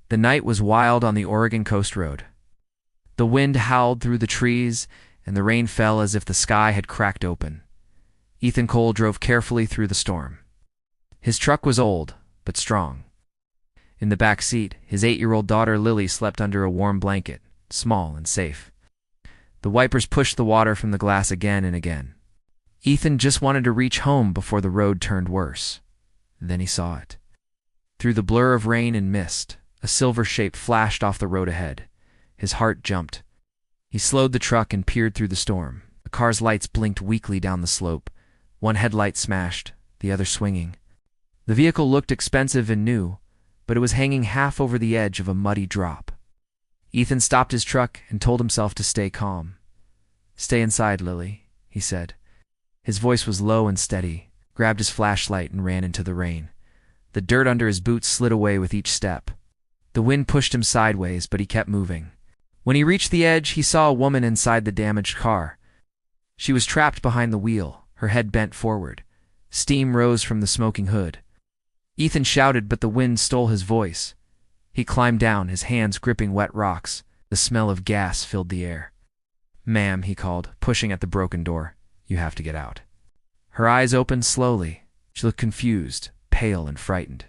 The night was wild on the Oregon Coast Road. The wind howled through the trees, and the rain fell as if the sky had cracked open. Ethan Cole drove carefully through the storm. His truck was old, but strong. In the back seat, his 8-year-old daughter Lily slept under a warm blanket, small and safe. The wipers pushed the water from the glass again and again. Ethan just wanted to reach home before the road turned worse. Then he saw it. Through the blur of rain and mist, a silver shape flashed off the road ahead. His heart jumped. He slowed the truck and peered through the storm. The car's lights blinked weakly down the slope, one headlight smashed, the other swinging. The vehicle looked expensive and new, but it was hanging half over the edge of a muddy drop. Ethan stopped his truck and told himself to stay calm. "Stay inside, Lily," he said. His voice was low and steady, grabbed his flashlight and ran into the rain. The dirt under his boots slid away with each step. The wind pushed him sideways, but he kept moving. When he reached the edge, he saw a woman inside the damaged car. She was trapped behind the wheel, her head bent forward. Steam rose from the smoking hood. Ethan shouted, but the wind stole his voice. He climbed down, his hands gripping wet rocks. The smell of gas filled the air. "Ma'am," he called, pushing at the broken door. "You have to get out." Her eyes opened slowly. She looked confused, pale and frightened.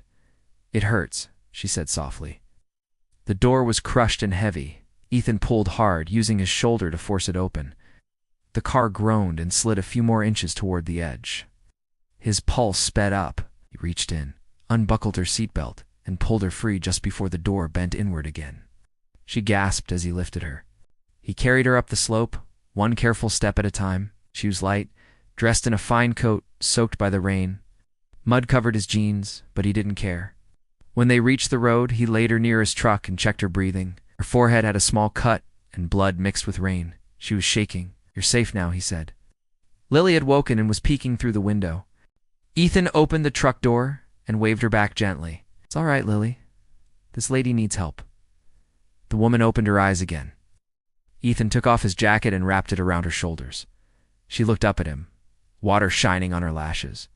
"It hurts," she said softly. The door was crushed and heavy. Ethan pulled hard, using his shoulder to force it open. The car groaned and slid a few more inches toward the edge. His pulse sped up. He reached in, unbuckled her seatbelt, and pulled her free just before the door bent inward again. She gasped as he lifted her. He carried her up the slope, one careful step at a time. She was light, dressed in a fine coat, soaked by the rain. Mud covered his jeans, but he didn't care. When they reached the road, he laid her near his truck and checked her breathing. Her forehead had a small cut, and blood mixed with rain. She was shaking. "You're safe now," he said. Lily had woken and was peeking through the window. Ethan opened the truck door and waved her back gently. "It's all right, Lily. This lady needs help." The woman opened her eyes again. Ethan took off his jacket and wrapped it around her shoulders. She looked up at him, water shining on her lashes.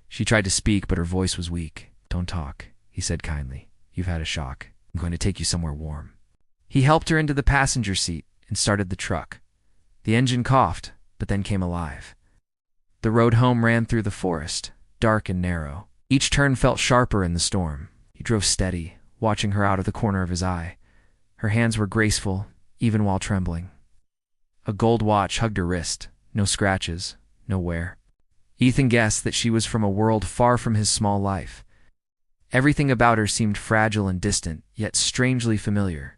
She tried to speak, but her voice was weak. "Don't talk," he said kindly. "You've had a shock. I'm going to take you somewhere warm." He helped her into the passenger seat and started the truck. The engine coughed, but then came alive. The road home ran through the forest, dark and narrow. Each turn felt sharper in the storm. He drove steady, watching her out of the corner of his eye. Her hands were graceful, even while trembling. A gold watch hugged her wrist. No scratches, no wear. Ethan guessed that she was from a world far from his small life. Everything about her seemed fragile and distant, yet strangely familiar.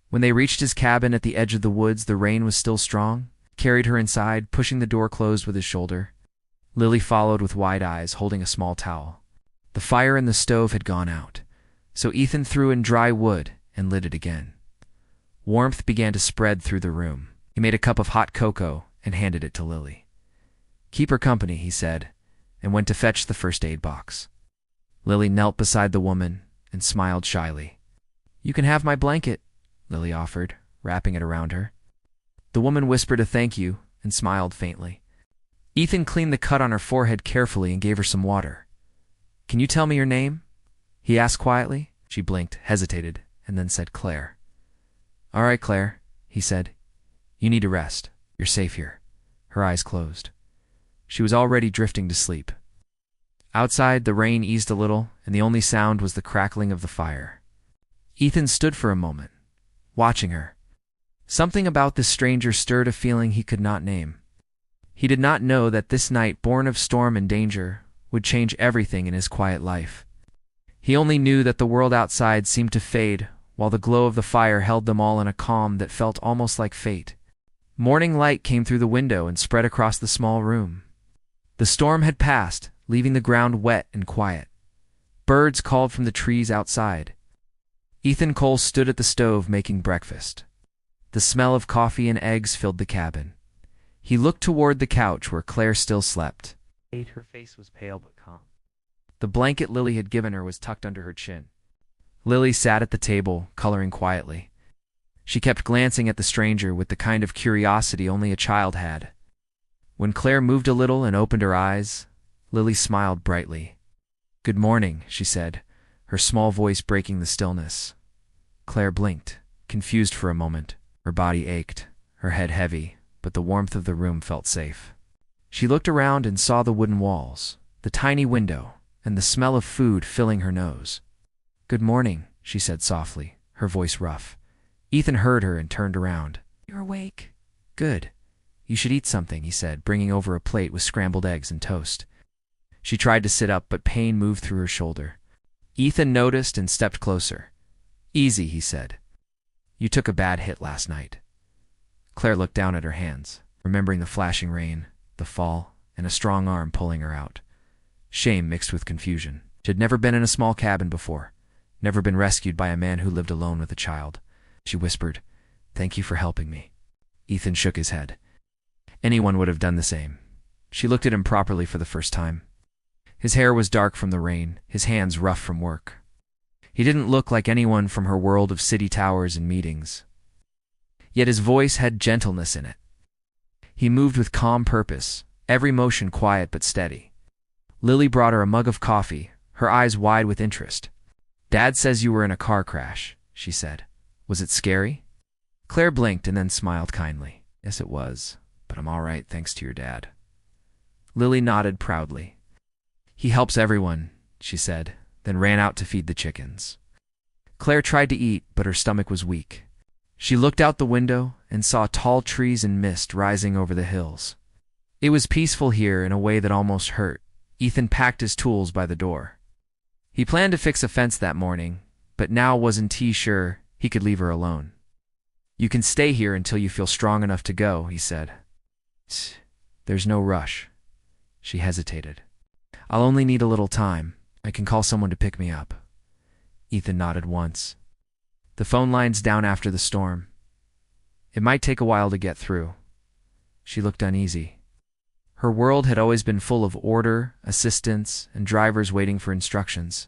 When they reached his cabin at the edge of the woods, the rain was still strong. He carried her inside, pushing the door closed with his shoulder. Lily followed with wide eyes, holding a small towel. The fire in the stove had gone out, so Ethan threw in dry wood and lit it again. Warmth began to spread through the room. He made a cup of hot cocoa and handed it to Lily. "Keep her company," he said, and went to fetch the first aid box. Lily knelt beside the woman and smiled shyly. "You can have my blanket," Lily offered, wrapping it around her. The woman whispered a thank you and smiled faintly. Ethan cleaned the cut on her forehead carefully and gave her some water. "Can you tell me your name?" he asked quietly. She blinked, hesitated, and then said, "Claire." "All right, Claire," he said. "You need to rest. You're safe here." Her eyes closed. She was already drifting to sleep. Outside, the rain eased a little, and the only sound was the crackling of the fire. Ethan stood for a moment, watching her. Something about this stranger stirred a feeling he could not name. He did not know that this night, born of storm and danger, would change everything in his quiet life. He only knew that the world outside seemed to fade, while the glow of the fire held them all in a calm that felt almost like fate. Morning light came through the window and spread across the small room. The storm had passed, leaving the ground wet and quiet. Birds called from the trees outside. Ethan Cole stood at the stove making breakfast. The smell of coffee and eggs filled the cabin. He looked toward the couch where Claire still slept. Her face was pale but calm. The blanket Lily had given her was tucked under her chin. Lily sat at the table, coloring quietly. She kept glancing at the stranger with the kind of curiosity only a child had. When Claire moved a little and opened her eyes, Lily smiled brightly. "Good morning," she said, her small voice breaking the stillness. Claire blinked, confused for a moment. Her body ached, her head heavy, but the warmth of the room felt safe. She looked around and saw the wooden walls, the tiny window, and the smell of food filling her nose. "Good morning," she said softly, her voice rough. Ethan heard her and turned around. "You're awake." "Good. You should eat something," he said, bringing over a plate with scrambled eggs and toast. She tried to sit up, but pain moved through her shoulder. Ethan noticed and stepped closer. "Easy," he said. "You took a bad hit last night." Claire looked down at her hands, remembering the flashing rain, the fall, and a strong arm pulling her out. Shame mixed with confusion. She had never been in a small cabin before, never been rescued by a man who lived alone with a child. She whispered, "Thank you for helping me." Ethan shook his head. Anyone would have done the same. She looked at him properly for the first time. His hair was dark from the rain, his hands rough from work. He didn't look like anyone from her world of city towers and meetings. Yet his voice had gentleness in it. He moved with calm purpose, every motion quiet but steady. Lily brought her a mug of coffee, her eyes wide with interest. "Dad says you were in a car crash," she said. "Was it scary?" Claire blinked and then smiled kindly. "Yes, it was, but I'm all right thanks to your dad." Lily nodded proudly. "He helps everyone," she said, then ran out to feed the chickens. Claire tried to eat, but her stomach was weak. She looked out the window and saw tall trees and mist rising over the hills. It was peaceful here in a way that almost hurt. Ethan packed his tools by the door. He planned to fix a fence that morning, but now wasn't he sure he could leave her alone. "You can stay here until you feel strong enough to go," he said. "There's no rush." She hesitated. "I'll only need a little time. I can call someone to pick me up." Ethan nodded once. "The phone line's down after the storm. It might take a while to get through." She looked uneasy. Her world had always been full of order, assistance, and drivers waiting for instructions.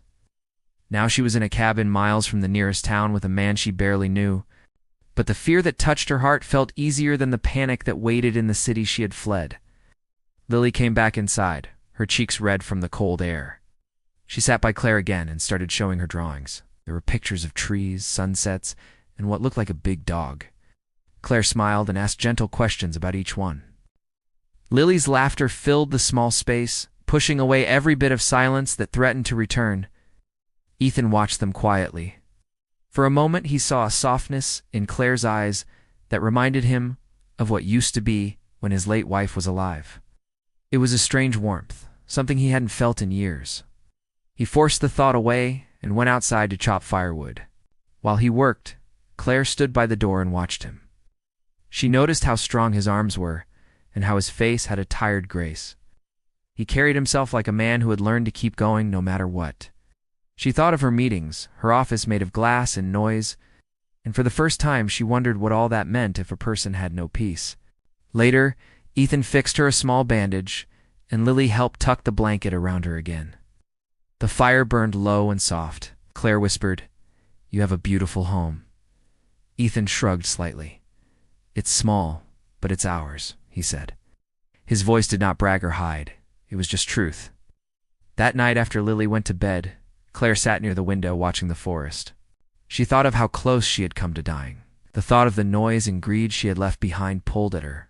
Now she was in a cabin miles from the nearest town with a man she barely knew. But the fear that touched her heart felt easier than the panic that waited in the city she had fled. Lily came back inside, her cheeks red from the cold air. She sat by Claire again and started showing her drawings. There were pictures of trees, sunsets, and what looked like a big dog. Claire smiled and asked gentle questions about each one. Lily's laughter filled the small space, pushing away every bit of silence that threatened to return. Ethan watched them quietly. For a moment he saw a softness in Claire's eyes that reminded him of what used to be when his late wife was alive. It was a strange warmth, something he hadn't felt in years. He forced the thought away and went outside to chop firewood. While he worked, Claire stood by the door and watched him. She noticed how strong his arms were and how his face had a tired grace. He carried himself like a man who had learned to keep going no matter what. She thought of her meetings, her office made of glass and noise, and for the first time she wondered what all that meant if a person had no peace. Later, Ethan fixed her a small bandage, and Lily helped tuck the blanket around her again. The fire burned low and soft. Claire whispered, "You have a beautiful home." Ethan shrugged slightly. "It's small, but it's ours," he said. His voice did not brag or hide. It was just truth. That night after Lily went to bed, Claire sat near the window watching the forest. She thought of how close she had come to dying. The thought of the noise and greed she had left behind pulled at her,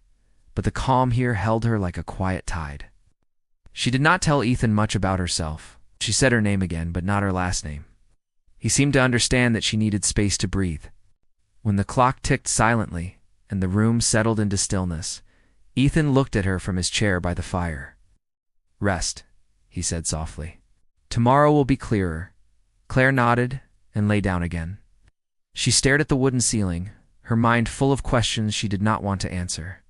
but the calm here held her like a quiet tide. She did not tell Ethan much about herself. She said her name again, but not her last name. He seemed to understand that she needed space to breathe. When the clock ticked silently and the room settled into stillness, Ethan looked at her from his chair by the fire. "Rest," he said softly. "Tomorrow will be clearer." Claire nodded and lay down again. She stared at the wooden ceiling, her mind full of questions she did not want to answer.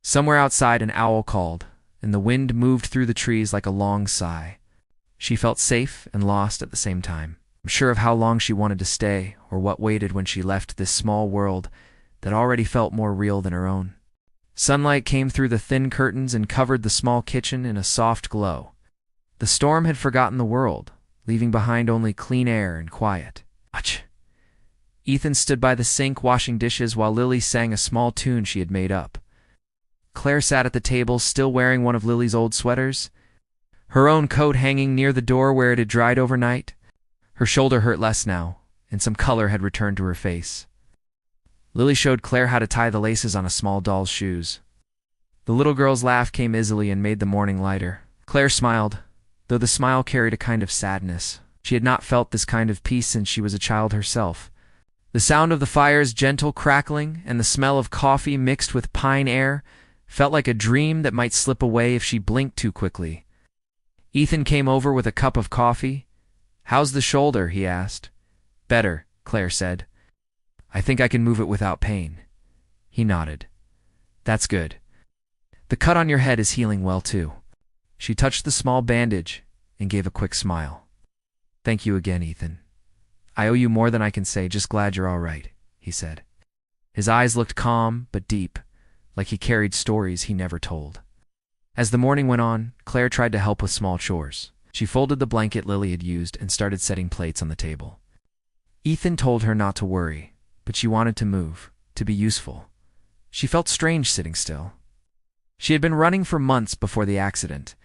Somewhere outside an owl called, and the wind moved through the trees like a long sigh. She felt safe and lost at the same time, unsure of how long she wanted to stay or what waited when she left this small world that already felt more real than her own. Sunlight came through the thin curtains and covered the small kitchen in a soft glow. The storm had forgotten the world, leaving behind only clean air and quiet. Watch. Ethan stood by the sink washing dishes while Lily sang a small tune she had made up. Claire sat at the table still wearing one of Lily's old sweaters, her own coat hanging near the door where it had dried overnight. Her shoulder hurt less now, and some color had returned to her face. Lily showed Claire how to tie the laces on a small doll's shoes. The little girl's laugh came easily and made the morning lighter. Claire smiled, though the smile carried a kind of sadness. She had not felt this kind of peace since she was a child herself. The sound of the fire's gentle crackling and the smell of coffee mixed with pine air felt like a dream that might slip away if she blinked too quickly. Ethan came over with a cup of coffee. "How's the shoulder?" he asked. "Better," Claire said. "I think I can move it without pain." He nodded. "That's good. The cut on your head is healing well, too." She touched the small bandage and gave a quick smile. "Thank you again, Ethan. I owe you more than I can say. Just glad you're all right," he said. His eyes looked calm but deep, like he carried stories he never told. As the morning went on, Claire tried to help with small chores. She folded the blanket Lily had used and started setting plates on the table. Ethan told her not to worry, but she wanted to move, to be useful. She felt strange sitting still. She had been running for months before the accident.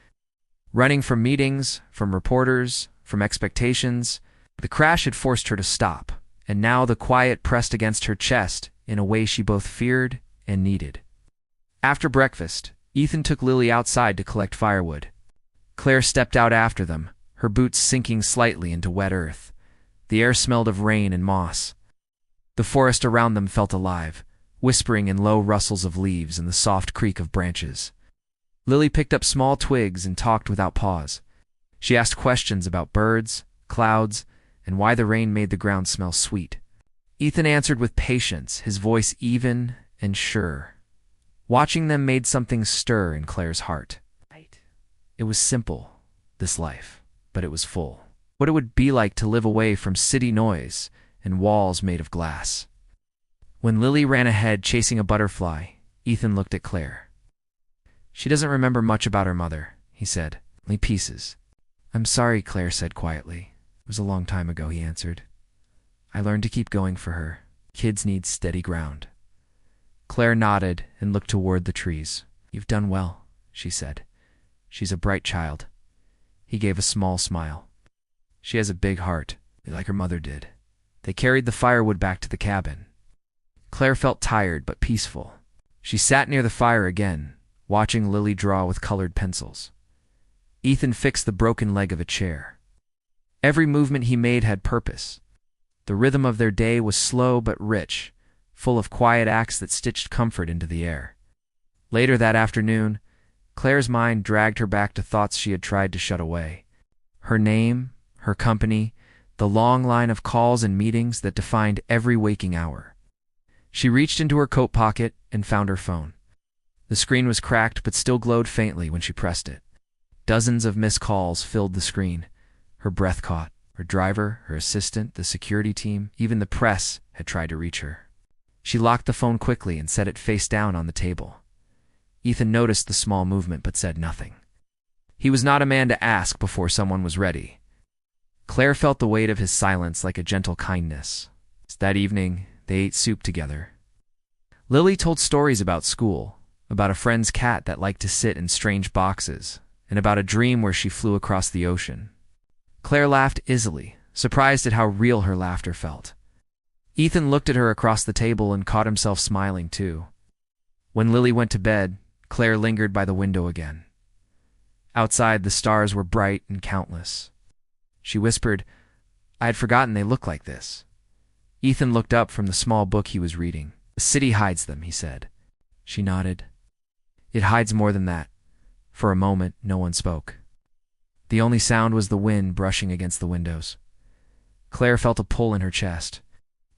Running from meetings, from reporters, from expectations. The crash had forced her to stop, and now the quiet pressed against her chest in a way she both feared and needed. After breakfast, Ethan took Lily outside to collect firewood. Claire stepped out after them, her boots sinking slightly into wet earth. The air smelled of rain and moss. The forest around them felt alive, whispering in low rustles of leaves and the soft creak of branches. Lily picked up small twigs and talked without pause. She asked questions about birds, clouds, and why the rain made the ground smell sweet. Ethan answered with patience, his voice even and sure. Watching them made something stir in Claire's heart. It was simple, this life, but it was full. What it would be like to live away from city noise and walls made of glass. When Lily ran ahead chasing a butterfly, Ethan looked at Claire. "She doesn't remember much about her mother," he said. "Only pieces." "I'm sorry," Claire said quietly. "It was a long time ago," he answered. "I learned to keep going for her. Kids need steady ground." Claire nodded and looked toward the trees. "You've done well," she said. "She's a bright child." He gave a small smile. "She has a big heart, like her mother did." They carried the firewood back to the cabin. Claire felt tired but peaceful. She sat near the fire again, watching Lily draw with colored pencils. Ethan fixed the broken leg of a chair. Every movement he made had purpose. The rhythm of their day was slow but rich, full of quiet acts that stitched comfort into the air. Later that afternoon, Claire's mind dragged her back to thoughts she had tried to shut away. Her name, her company, the long line of calls and meetings that defined every waking hour. She reached into her coat pocket and found her phone. The screen was cracked but still glowed faintly when she pressed it. Dozens of missed calls filled the screen. Her breath caught. Her driver, her assistant, the security team, even the press had tried to reach her. She locked the phone quickly and set it face down on the table. Ethan noticed the small movement but said nothing. He was not a man to ask before someone was ready. Claire felt the weight of his silence like a gentle kindness. That evening, they ate soup together. Lily told stories about school, about a friend's cat that liked to sit in strange boxes, and about a dream where she flew across the ocean. Claire laughed easily, surprised at how real her laughter felt. Ethan looked at her across the table and caught himself smiling too. When Lily went to bed, Claire lingered by the window again. Outside, the stars were bright and countless. She whispered, "I had forgotten they look like this." Ethan looked up from the small book he was reading. "The city hides them," he said. She nodded. "It hides more than that." For a moment, no one spoke. The only sound was the wind brushing against the windows. Claire felt a pull in her chest.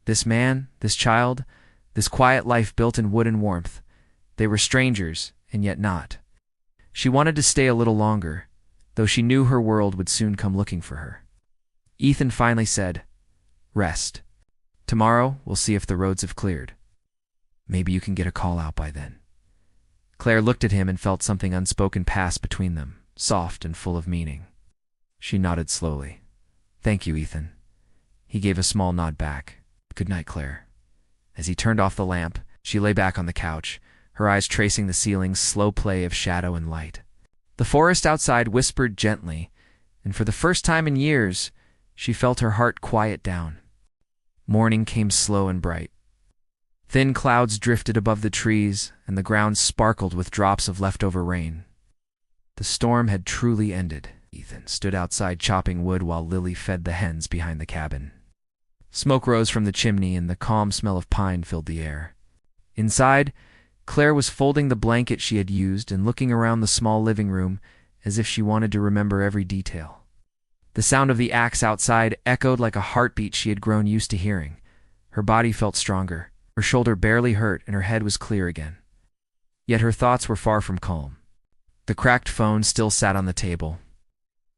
This man, this child, this quiet life built in wood and warmth, they were strangers, and yet not. She wanted to stay a little longer, though she knew her world would soon come looking for her. Ethan finally said, "Rest. Tomorrow, we'll see if the roads have cleared. Maybe you can get a call out by then." Claire looked at him and felt something unspoken pass between them, soft and full of meaning. She nodded slowly. "Thank you, Ethan." He gave a small nod back. "Good night, Claire." As he turned off the lamp, she lay back on the couch, her eyes tracing the ceiling's slow play of shadow and light. The forest outside whispered gently, and for the first time in years, she felt her heart quiet down. Morning came slow and bright. Thin clouds drifted above the trees, and the ground sparkled with drops of leftover rain. The storm had truly ended. Ethan stood outside chopping wood while Lily fed the hens behind the cabin. Smoke rose from the chimney, and the calm smell of pine filled the air. Inside, Claire was folding the blanket she had used and looking around the small living room as if she wanted to remember every detail. The sound of the axe outside echoed like a heartbeat she had grown used to hearing. Her body felt stronger. Her shoulder barely hurt, and her head was clear again. Yet her thoughts were far from calm. The cracked phone still sat on the table.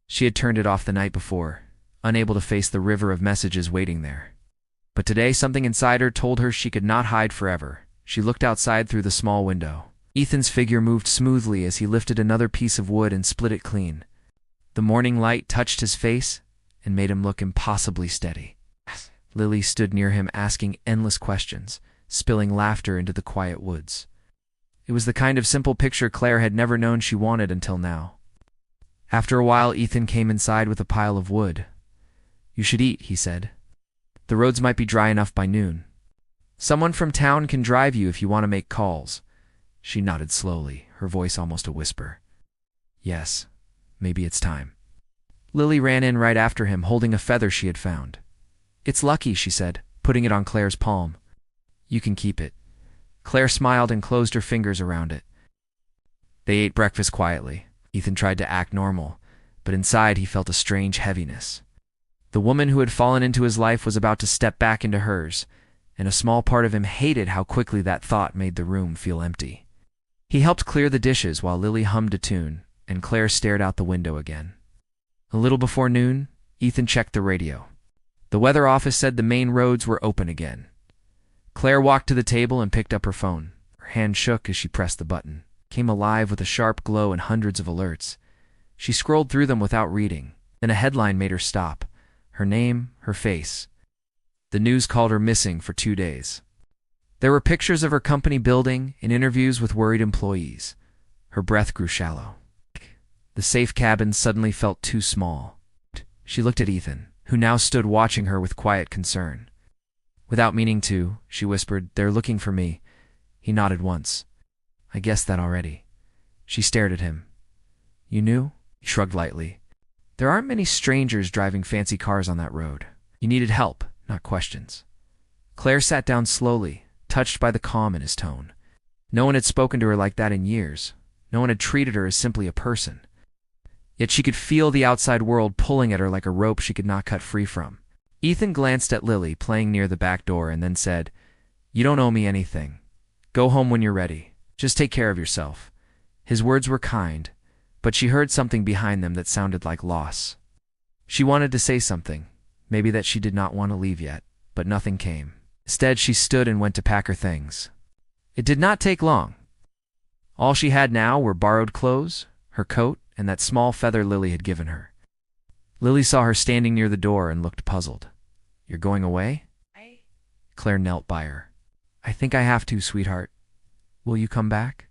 She had turned it off the night before, unable to face the river of messages waiting there. But today something inside her told her she could not hide forever. She looked outside through the small window. Ethan's figure moved smoothly as he lifted another piece of wood and split it clean. The morning light touched his face and made him look impossibly steady. Lily stood near him asking endless questions, spilling laughter into the quiet woods. It was the kind of simple picture Claire had never known she wanted until now. After a while, Ethan came inside with a pile of wood. "You should eat," he said. "The roads might be dry enough by noon. Someone from town can drive you if you want to make calls." She nodded slowly, her voice almost a whisper. "Yes, maybe it's time." Lily ran in right after him, holding a feather she had found. "It's lucky," she said, putting it on Claire's palm. "You can keep it." Claire smiled and closed her fingers around it. They ate breakfast quietly. Ethan tried to act normal, but inside he felt a strange heaviness. The woman who had fallen into his life was about to step back into hers, and a small part of him hated how quickly that thought made the room feel empty. He helped clear the dishes while Lily hummed a tune, and Claire stared out the window again. A little before noon, Ethan checked the radio. The weather office said the main roads were open again. Claire walked to the table and picked up her phone. Her hand shook as she pressed the button. It came alive with a sharp glow and hundreds of alerts. She scrolled through them without reading. Then a headline made her stop. Her name, her face. The news called her missing for 2 days. There were pictures of her company building and interviews with worried employees. Her breath grew shallow. The safe cabin suddenly felt too small. She looked at Ethan, who now stood watching her with quiet concern. "Without meaning to," she whispered, "they're looking for me." He nodded once. "I guessed that already." She stared at him. "You knew?" He shrugged lightly. "There aren't many strangers driving fancy cars on that road. You needed help, not questions." Claire sat down slowly, touched by the calm in his tone. No one had spoken to her like that in years. No one had treated her as simply a person. Yet she could feel the outside world pulling at her like a rope she could not cut free from. Ethan glanced at Lily, playing near the back door, and then said, "You don't owe me anything. Go home when you're ready. Just take care of yourself." His words were kind, but she heard something behind them that sounded like loss. She wanted to say something, maybe that she did not want to leave yet, but nothing came. Instead, she stood and went to pack her things. It did not take long. All she had now were borrowed clothes, her coat, and that small feather Lily had given her. Lily saw her standing near the door and looked puzzled. "You're going away?" Claire knelt by her. "I think I have to, sweetheart. Will you come back?"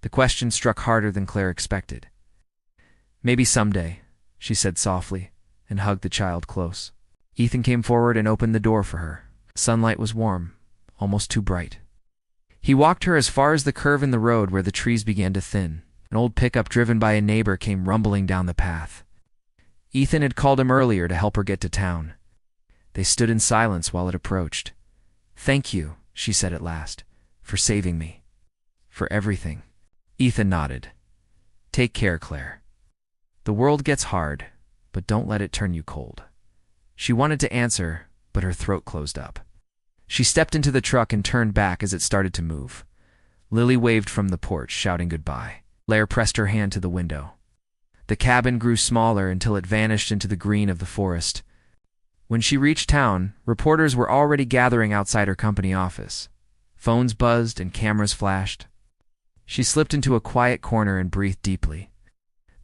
The question struck harder than Claire expected. "Maybe someday," she said softly, and hugged the child close. Ethan came forward and opened the door for her. Sunlight was warm, almost too bright. He walked her as far as the curve in the road where the trees began to thin. An old pickup driven by a neighbor came rumbling down the path. Ethan had called him earlier to help her get to town. They stood in silence while it approached. "Thank you," she said at last, "for saving me. For everything." Ethan nodded. "Take care, Claire. The world gets hard, but don't let it turn you cold." She wanted to answer, but her throat closed up. She stepped into the truck and turned back as it started to move. Lily waved from the porch, shouting goodbye. Claire pressed her hand to the window. The cabin grew smaller until it vanished into the green of the forest. When she reached town, reporters were already gathering outside her company office. Phones buzzed and cameras flashed. She slipped into a quiet corner and breathed deeply.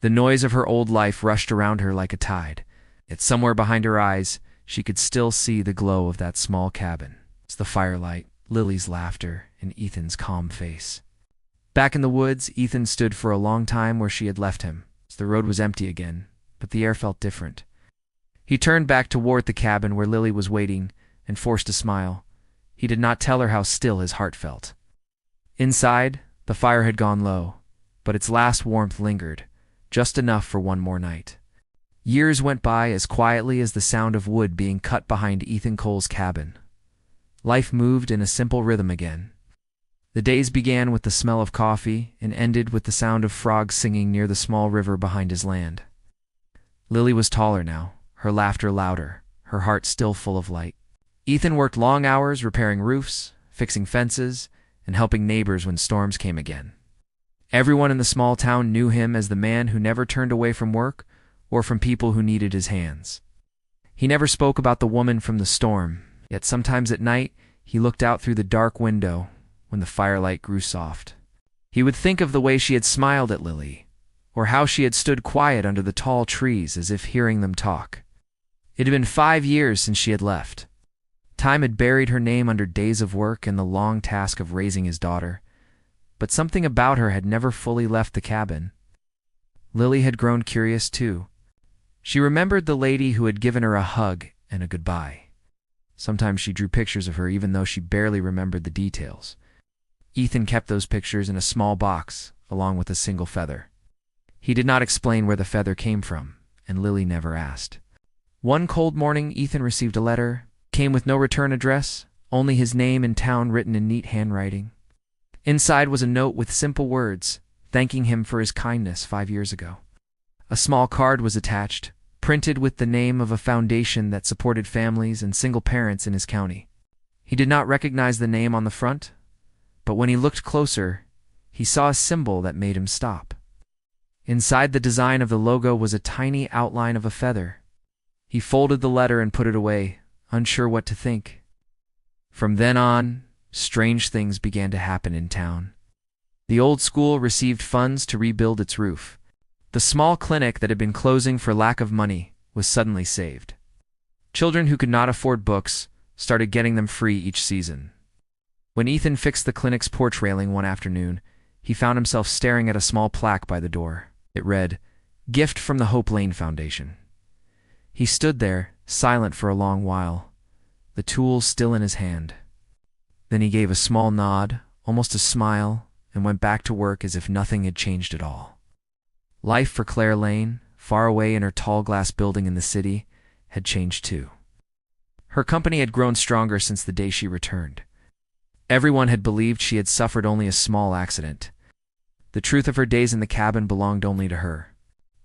The noise of her old life rushed around her like a tide. Yet somewhere behind her eyes, she could still see the glow of that small cabin. It's the firelight, Lily's laughter, and Ethan's calm face. Back in the woods, Ethan stood for a long time where she had left him. The road was empty again, but the air felt different. He turned back toward the cabin where Lily was waiting, and forced a smile. He did not tell her how still his heart felt. Inside, the fire had gone low, but its last warmth lingered, just enough for one more night. Years went by as quietly as the sound of wood being cut behind Ethan Cole's cabin. Life moved in a simple rhythm again. The days began with the smell of coffee and ended with the sound of frogs singing near the small river behind his land. Lily was taller now, her laughter louder, her heart still full of light. Ethan worked long hours repairing roofs, fixing fences, and helping neighbors when storms came again. Everyone in the small town knew him as the man who never turned away from work or from people who needed his hands. He never spoke about the woman from the storm, yet sometimes at night he looked out through the dark window when the firelight grew soft. He would think of the way she had smiled at Lily, or how she had stood quiet under the tall trees as if hearing them talk. It had been 5 years since she had left. Time had buried her name under days of work and the long task of raising his daughter, but something about her had never fully left the cabin. Lily had grown curious too. She remembered the lady who had given her a hug and a goodbye. Sometimes she drew pictures of her even though she barely remembered the details. Ethan kept those pictures in a small box, along with a single feather. He did not explain where the feather came from, and Lily never asked. One cold morning, Ethan received a letter. It came with no return address, only his name and town written in neat handwriting. Inside was a note with simple words, thanking him for his kindness 5 years ago. A small card was attached, printed with the name of a foundation that supported families and single parents in his county. He did not recognize the name on the front, but when he looked closer, he saw a symbol that made him stop. Inside the design of the logo was a tiny outline of a feather. He folded the letter and put it away, unsure what to think. From then on, strange things began to happen in town. The old school received funds to rebuild its roof. The small clinic that had been closing for lack of money was suddenly saved. Children who could not afford books started getting them free each season. When Ethan fixed the clinic's porch railing one afternoon, he found himself staring at a small plaque by the door. It read, "Gift from the Hope Lane Foundation." He stood there, silent for a long while, the tool still in his hand. Then he gave a small nod, almost a smile, and went back to work as if nothing had changed at all. Life for Claire Lane, far away in her tall glass building in the city, had changed too. Her company had grown stronger since the day she returned. Everyone had believed she had suffered only a small accident. The truth of her days in the cabin belonged only to her.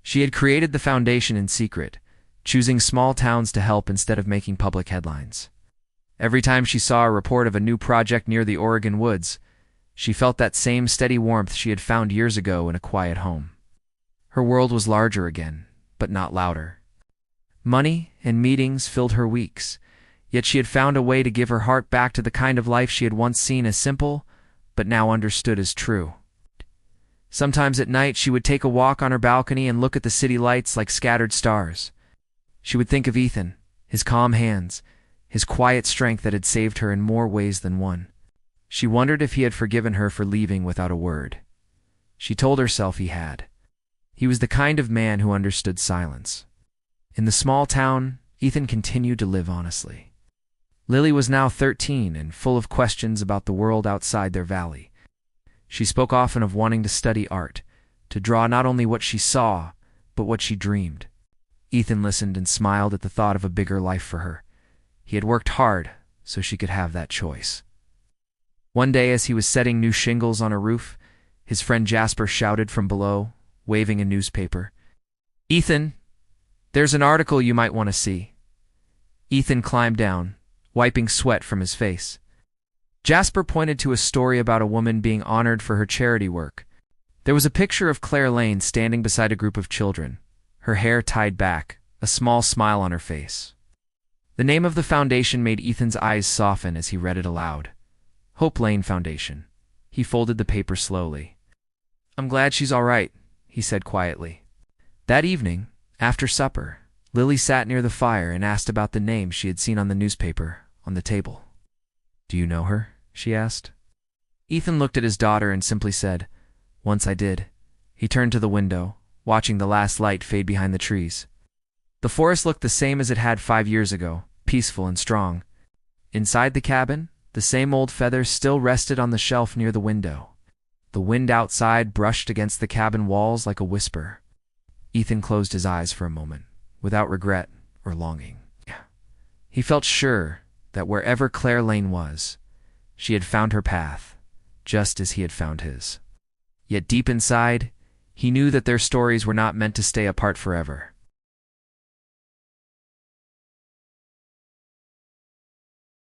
She had created the foundation in secret, choosing small towns to help instead of making public headlines. Every time she saw a report of a new project near the Oregon woods, she felt that same steady warmth she had found years ago in a quiet home. Her world was larger again, but not louder. Money and meetings filled her weeks, yet she had found a way to give her heart back to the kind of life she had once seen as simple, but now understood as true. Sometimes at night she would take a walk on her balcony and look at the city lights like scattered stars. She would think of Ethan, his calm hands, his quiet strength that had saved her in more ways than one. She wondered if he had forgiven her for leaving without a word. She told herself he had. He was the kind of man who understood silence. In the small town, Ethan continued to live honestly. Lily was now 13 and full of questions about the world outside their valley. She spoke often of wanting to study art, to draw not only what she saw, but what she dreamed. Ethan listened and smiled at the thought of a bigger life for her. He had worked hard so she could have that choice. One day as he was setting new shingles on a roof, his friend Jasper shouted from below, waving a newspaper, "Ethan, there's an article you might want to see." Ethan climbed down, wiping sweat from his face. Jasper pointed to a story about a woman being honored for her charity work. There was a picture of Claire Lane standing beside a group of children, her hair tied back, a small smile on her face. The name of the foundation made Ethan's eyes soften as he read it aloud. Hope Lane Foundation. He folded the paper slowly. "I'm glad she's all right," he said quietly. That evening, after supper, Lily sat near the fire and asked about the name she had seen on the newspaper on the table. "Do you know her?" she asked. Ethan looked at his daughter and simply said, "Once I did." He turned to the window, watching the last light fade behind the trees. The forest looked the same as it had 5 years ago, peaceful and strong. Inside the cabin, the same old feather still rested on the shelf near the window. The wind outside brushed against the cabin walls like a whisper. Ethan closed his eyes for a moment, without regret or longing. He felt sure that wherever Claire Lane was, she had found her path, just as he had found his. Yet deep inside, he knew that their stories were not meant to stay apart forever.